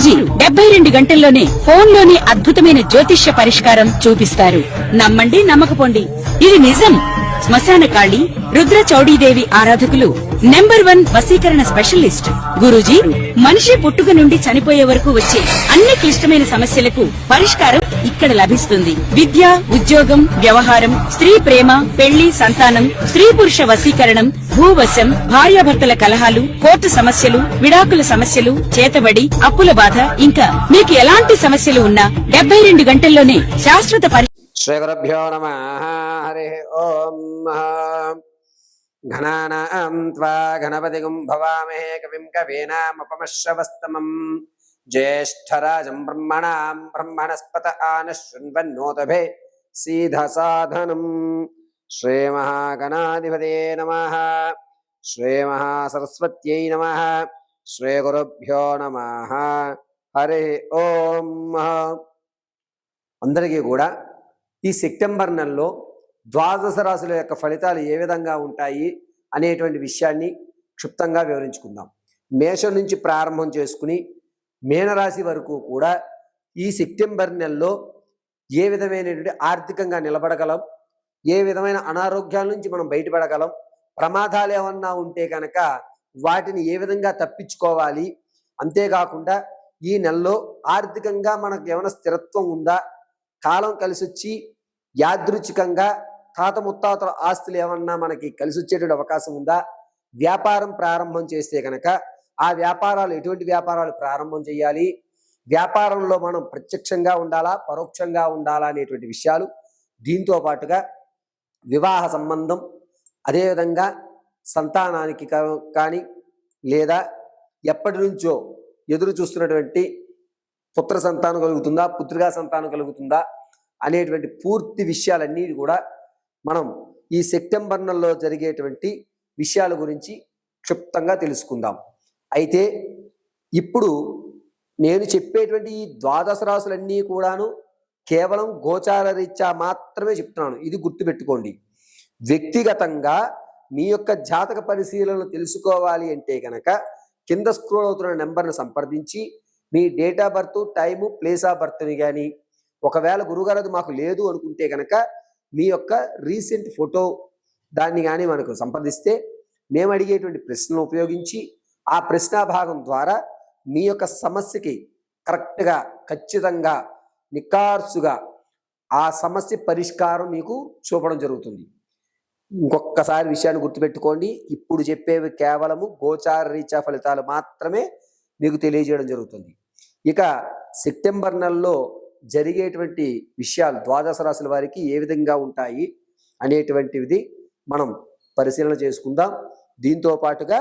గురూజీ 72 గంటల్లోనే ఫోన్లోని అద్భుతమైన జ్యోతిష్య పరిష్కారం చూపిస్తారు. నమ్మండి, నమ్మకపోండి, ఇది నిజం. శ్మశాన కాళి రుద్ర చౌడీదేవి ఆరాధకులు నంబర్ 1 వశీకరణ స్పెషలిస్ట్. గురూజీ మనిషి పుట్టుక నుండి చనిపోయే వరకు వచ్చే అన్ని క్లిష్టమైన సమస్యలకు పరిష్కారం ఇక్కడ లభిస్తుంది. విద్య, ఉద్యోగం, వ్యవహారం, స్త్రీ ప్రేమ, పెళ్లి, సంతానం, స్త్రీ పురుష వశీకరణం, భూవశం, భార్యాభర్తల కలహాలు, కోర్టు సమస్యలు, విడాకుల సమస్యలు, చేతబడి, అప్పుల బాధ, ఇంకా మీకు ఎలాంటి సమస్యలు ఉన్నా 72 గంటల్లోనే శాశ్వత శ్రీ గురుభ్యో నమః. హరి ఓం. ఘనానాం త్వా గణపతిగుం భవామహే కవిం కవీనాముపమశ్రవస్తమం జ్యేష్ఠరాజం బ్రహ్మణాం బ్రహ్మణస్పత ఆనశృణ్వన్నోతభే సీధసాధనం. శ్రీ మహాగణాధిపతయే నమః. శ్రీ మహాసరస్వత్యై నమః. శ్రీ గురుభ్యో నమః. హరి ఓం. అందరికీ కూడా ఈ సెప్టెంబర్ నెలలో ద్వాదశ రాశుల యొక్క ఫలితాలు ఏ విధంగా ఉంటాయి అనేటువంటి విషయాన్ని క్షుప్తంగా వివరించుకుందాం. మేషం నుంచి ప్రారంభం చేసుకుని మీనరాశి వరకు కూడా ఈ సెప్టెంబర్ నెలలో ఏ విధమైనటువంటి ఆర్థికంగా నిలబడగలం, ఏ విధమైన అనారోగ్యాల నుంచి మనం బయటపడగలం, ప్రమాదాలు ఏమన్నా ఉంటే కనుక వాటిని ఏ విధంగా తప్పించుకోవాలి, అంతేకాకుండా ఈ నెలలో ఆర్థికంగా మనకు ఏమైనా స్థిరత్వం ఉందా, కాలం కలిసి వచ్చి యాదృచ్ఛికంగా తాత ముత్తాతల ఆస్తులు ఏమన్నా మనకి కలిసి వచ్చేటువంటి అవకాశం ఉందా, వ్యాపారం ప్రారంభం చేస్తే కనుక ఆ వ్యాపారాలు ఎటువంటి వ్యాపారాలు ప్రారంభం చేయాలి, వ్యాపారంలో మనం ప్రత్యక్షంగా ఉండాలా పరోక్షంగా ఉండాలా అనేటువంటి విషయాలు, దీంతో పాటుగా వివాహ సంబంధం, అదేవిధంగా సంతానానికి కానీ లేదా ఎప్పటి నుంచో ఎదురు చూస్తున్నటువంటి పుత్ర సంతానం కలుగుతుందా, పుత్రికా సంతానం కలుగుతుందా అనేటువంటి పూర్తి విషయాలన్నీ కూడా మనం ఈ సెప్టెంబర్ నెలలో జరిగేటువంటి విషయాల గురించి క్షుప్తంగా తెలుసుకుందాం. అయితే ఇప్పుడు నేను చెప్పేటువంటి ఈ ద్వాదశ రాశులన్నీ కూడాను కేవలం గోచార రీత్యా మాత్రమే చెప్తున్నాను. ఇది గుర్తుపెట్టుకోండి. వ్యక్తిగతంగా మీ యొక్క జాతక పరిశీలనలు తెలుసుకోవాలి అంటే కనుక కింద స్క్రోల్ అవుతున్న నెంబర్ను సంప్రదించి మీ date of birth, time, place of బర్త్ని కానీ, ఒకవేళ గురుగారు అది మాకు లేదు అనుకుంటే కనుక మీ యొక్క రీసెంట్ ఫోటో దాన్ని కానీ మనకు సంప్రదిస్తే మేము అడిగేటువంటి ప్రశ్నలు ఉపయోగించి ఆ ప్రశ్న భాగం ద్వారా మీ యొక్క సమస్యకి కరెక్ట్గా, ఖచ్చితంగా, నికార్సుగా ఆ సమస్య పరిష్కారం మీకు చూపడం జరుగుతుంది. ఇంకొకసారి విషయాన్ని గుర్తుపెట్టుకోండి. ఇప్పుడు చెప్పేవి కేవలము గోచార రీత్యా ఫలితాలు మాత్రమే మీకు తెలియజేయడం జరుగుతుంది. ఇక సెప్టెంబర్ నెలలో జరిగేటువంటి విషయాలు ద్వాదశ రాశుల వారికి ఏ విధంగా ఉంటాయి అనేటువంటిది మనం పరిశీలన చేసుకుందాం. దీంతో పాటుగా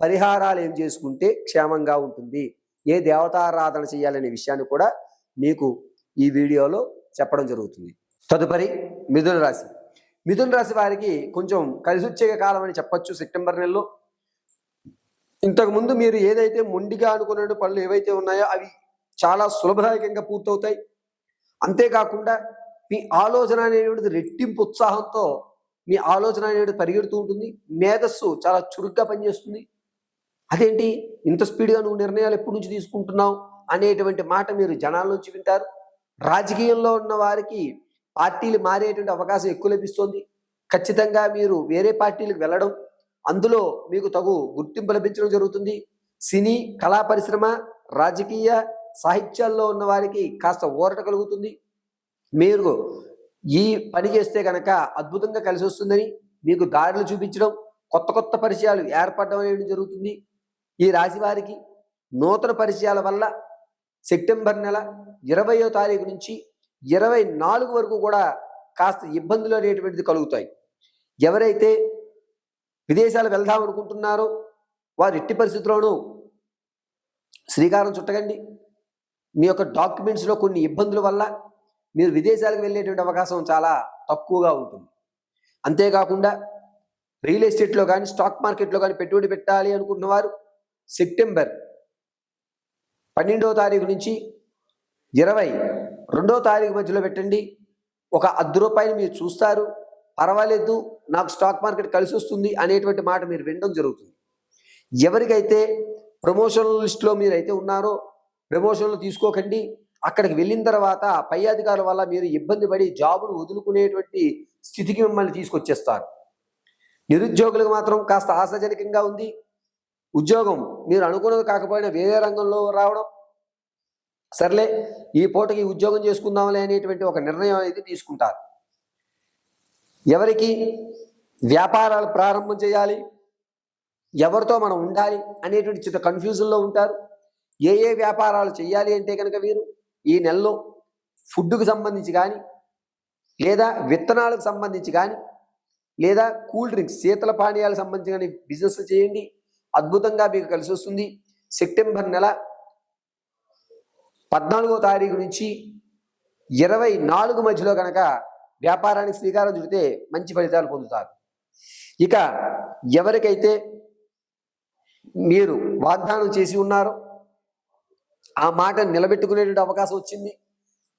పరిహారాలు ఏం చేసుకుంటే క్షేమంగా ఉంటుంది, ఏ దేవతారాధన చేయాలనే విషయాన్ని కూడా మీకు ఈ వీడియోలో చెప్పడం జరుగుతుంది. తదుపరి మిథున రాశి. మిథున రాశి వారికి కొంచెం కలిసి వచ్చే కాలం అని చెప్పొచ్చు. సెప్టెంబర్ నెలలో ఇంతకుముందు మీరు ఏదైతే మొండిగా అనుకునే పనులు ఏవైతే ఉన్నాయో అవి చాలా సులభదాయకంగా పూర్తవుతాయి. అంతేకాకుండా మీ ఆలోచన అనేటువంటిది రెట్టింపు ఉత్సాహంతో మీ ఆలోచన అనేది పరిగెడుతూ ఉంటుంది. మేధస్సు చాలా చురుగ్గా పనిచేస్తుంది. అదేంటి ఇంత స్పీడ్గా నువ్వు నిర్ణయాలు ఎప్పటి నుంచి తీసుకుంటున్నావు అనేటువంటి మాట మీరు జనాల నుంచి వింటారు. రాజకీయంలో ఉన్న వారికి పార్టీలు మారేటువంటి అవకాశం ఎక్కువ లభిస్తుంది. ఖచ్చితంగా మీరు వేరే పార్టీలకు వెళ్ళడం, అందులో మీకు తగు గుర్తింపు లభించడం జరుగుతుంది. సినీ, కళా పరిశ్రమ, రాజకీయ, సాహిత్యాల్లో ఉన్న వారికి కాస్త ఊరట కలుగుతుంది. మీరు ఈ పని చేస్తే కనుక అద్భుతంగా కలిసి వస్తుందని మీకు దారులు చూపించడం, కొత్త కొత్త పరిచయాలు ఏర్పడడం అనేది జరుగుతుంది. ఈ రాశి వారికి నూతన పరిచయాల వల్ల సెప్టెంబర్ నెల 20వ తారీఖు నుంచి 24 వరకు కూడా కాస్త ఇబ్బందులు అనేటువంటిది కలుగుతాయి. ఎవరైతే విదేశాలు వెళ్దాం అనుకుంటున్నారో వారు ఎట్టి పరిస్థితుల్లోనూ శ్రీకారం చుట్టకండి. మీ యొక్క డాక్యుమెంట్స్లో కొన్ని ఇబ్బందుల వల్ల మీరు విదేశాలకు వెళ్ళేటువంటి అవకాశం చాలా తక్కువగా ఉంటుంది. అంతేకాకుండా రియల్ ఎస్టేట్లో కానీ స్టాక్ మార్కెట్లో కానీ పెట్టుబడి పెట్టాలి అనుకున్న వారు సెప్టెంబర్ 12వ తారీఖు నుంచి 22వ తారీఖు మధ్యలో పెట్టండి. ఒక ₹10 మీరు చూస్తారు, పర్వాలేదు నాకు స్టాక్ మార్కెట్ కలిసి వస్తుంది అనేటువంటి మాట మీరు వినడం జరుగుతుంది. ఎవరికైతే ప్రమోషన్ లిస్ట్లో మీరైతే ఉన్నారో ప్రమోషన్లు తీసుకోకండి. అక్కడికి వెళ్ళిన తర్వాత పై అధికారుల వల్ల మీరు ఇబ్బంది పడి జాబును వదులుకునేటువంటి స్థితికి మిమ్మల్ని తీసుకొచ్చేస్తారు. నిరుద్యోగులకు మాత్రం కాస్త ఆశాజనకంగా ఉంది. ఉద్యోగం మీరు అనుకున్నది కాకపోయినా వేరే రంగంలో రావడం, సర్లే ఈ పూటకి ఉద్యోగం చేసుకుందాంలే అనేటువంటి ఒక నిర్ణయం అనేది తీసుకుంటారు. ఎవరికి వ్యాపారాలు ప్రారంభం చేయాలి, ఎవరితో మనం ఉండాలి అనేటువంటి చిన్న కన్ఫ్యూజన్లో ఉంటారు. ఏ ఏ వ్యాపారాలు చేయాలి అంటే కనుక వీరు ఈ నెలలో ఫుడ్కు సంబంధించి కానీ, లేదా విత్తనాలకు సంబంధించి కానీ, లేదా కూల్ డ్రింక్స్ శీతల పానీయాలకు సంబంధించి కానీ బిజినెస్ చేయండి. అద్భుతంగా మీకు కలిసి వస్తుంది. సెప్టెంబర్ నెల 14వ తారీఖు నుంచి 24 మధ్యలో కనుక వ్యాపారానికి శ్రీకారం చుడితే మంచి ఫలితాలు పొందుతారు. ఇక ఎవరికైతే మీరు వాగ్దానం చేసి ఉన్నారో ఆ మాటను నిలబెట్టుకునేటువంటి అవకాశం వచ్చింది.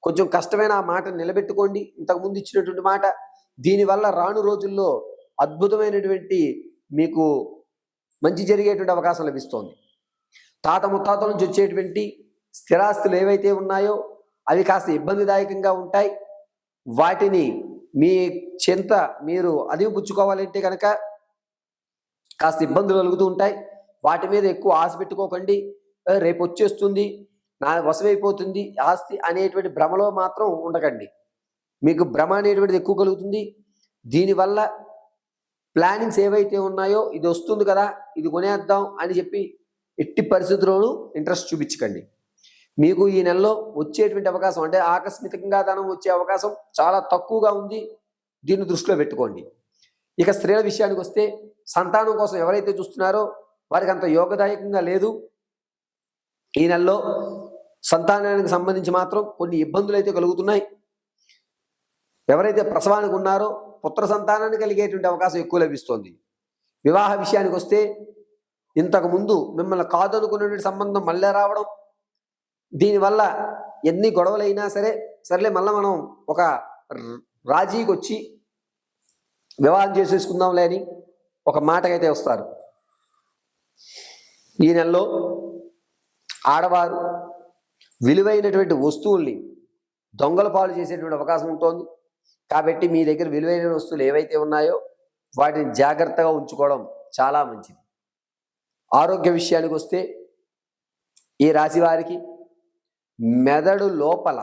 కొంచెం కష్టమైన ఆ మాటను నిలబెట్టుకోండి, ఇంతకుముందు ఇచ్చినటువంటి మాట. దీనివల్ల రాను రోజుల్లో అద్భుతమైనటువంటి మీకు మంచి జరిగేటువంటి అవకాశం లభిస్తోంది. తాత ముత్తాతల నుంచి వచ్చేటువంటి స్థిరాస్తులు ఏవైతే ఉన్నాయో అవి కాస్త ఇబ్బందిదాయకంగా ఉంటాయి. వాటిని మీ చెంత మీరు అదిపుచ్చుకోవాలంటే కనుక కాస్త ఇబ్బందులు కలుగుతూ ఉంటాయి. వాటి మీద ఎక్కువ ఆశ పెట్టుకోకండి. రేపు వచ్చేస్తుంది, నా వశమైపోతుంది ఆస్తి అనేటువంటి భ్రమలో మాత్రం ఉండకండి. మీకు భ్రమ అనేటువంటిది ఎక్కువ కలుగుతుంది. దీనివల్ల ప్లానింగ్స్ ఏవైతే ఉన్నాయో ఇది వస్తుంది కదా, ఇది కొనేద్దాం అని చెప్పి ఎట్టి పరిస్థితుల్లోనూ ఇంట్రెస్ట్ చూపించకండి. మీకు ఈ నెలలో వచ్చేటువంటి అవకాశం అంటే ఆకస్మికంగా ధనం వచ్చే అవకాశం చాలా తక్కువగా ఉంది. దీన్ని దృష్టిలో పెట్టుకోండి. ఇక స్త్రీల విషయానికి వస్తే సంతానం కోసం ఎవరైతే చూస్తున్నారో వారికి అంత యోగదాయకంగా లేదు. ఈ నెలలో సంతానానికి సంబంధించి మాత్రం కొన్ని ఇబ్బందులు అయితే కలుగుతున్నాయి. ఎవరైతే ప్రసవానికి ఉన్నారో పుత్ర సంతానాన్ని కలిగేటువంటి అవకాశం ఎక్కువ లభిస్తోంది. వివాహ విషయానికి వస్తే ఇంతకుముందు మిమ్మల్ని కాదనుకునేటువంటి సంబంధం మళ్ళీ రావడం, దీనివల్ల ఎన్ని గొడవలైనా సరేలే మళ్ళీ మనం ఒక రాజీకి వచ్చి వివాహం చేసేసుకుందాంలే అని ఒక మాటకైతే వస్తారు. ఈ నెలలో ఆడవారు విలువైనటువంటి వస్తువుల్ని దొంగల పాలు చేసేటువంటి అవకాశం ఉంటుంది. కాబట్టి మీ దగ్గర విలువైన వస్తువులు ఏవైతే ఉన్నాయో వాటిని జాగ్రత్తగా ఉంచుకోవడం చాలా మంచిది. ఆరోగ్య విషయానికి వస్తే ఈ రాశి వారికి మెదడు లోపల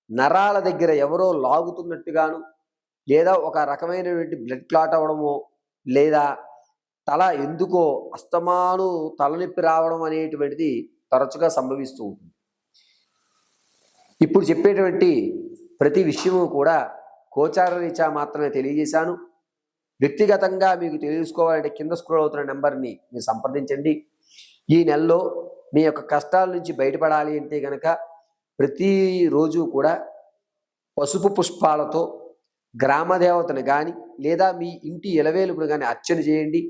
నరాల దగ్గర ఎవరో లాగుతున్నట్టుగాను, లేదా ఒక రకమైనటువంటి బ్లడ్ క్లాట్ అవ్వడమో, లేదా తల ఎందుకో అస్తమాను తలనొప్పి రావడం అనేటువంటిది తరచుగా సంభవిస్తూ ఉంటుంది. ఇప్పుడు చెప్పేటువంటి ప్రతి విషయము కూడా గోచార రీత్యా మాత్రమే తెలియజేశాను. వ్యక్తిగతంగా మీకు తెలుసుకోవాలంటే కింద స్క్రోల్ అవుతున్న నెంబర్ని మీరు సంప్రదించండి. ఈ నెలలో మీ యొక్క కష్టాల నుంచి బయటపడాలి అంటే కనుక ప్రతిరోజు కూడా పసుపు పుష్పాలతో గ్రామదేవతను కానీ, లేదా మీ ఇంటి ఎలవేలుపును కానీ అర్చన చేయండి.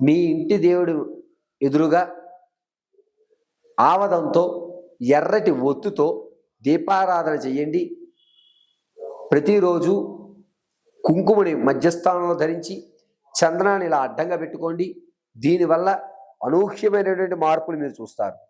మీ ఇంటి దేవుడు ఎదురుగా ఆవదంతో ఎర్రటి ఒత్తుతో దీపారాధన చేయండి. ప్రతిరోజు కుంకుమని మధ్యస్థానంలో ధరించి చంద్రాన్ని ఇలా అడ్డంగా పెట్టుకోండి. దీనివల్ల అనూహ్యమైనటువంటి మార్పులు మీరు చూస్తారు.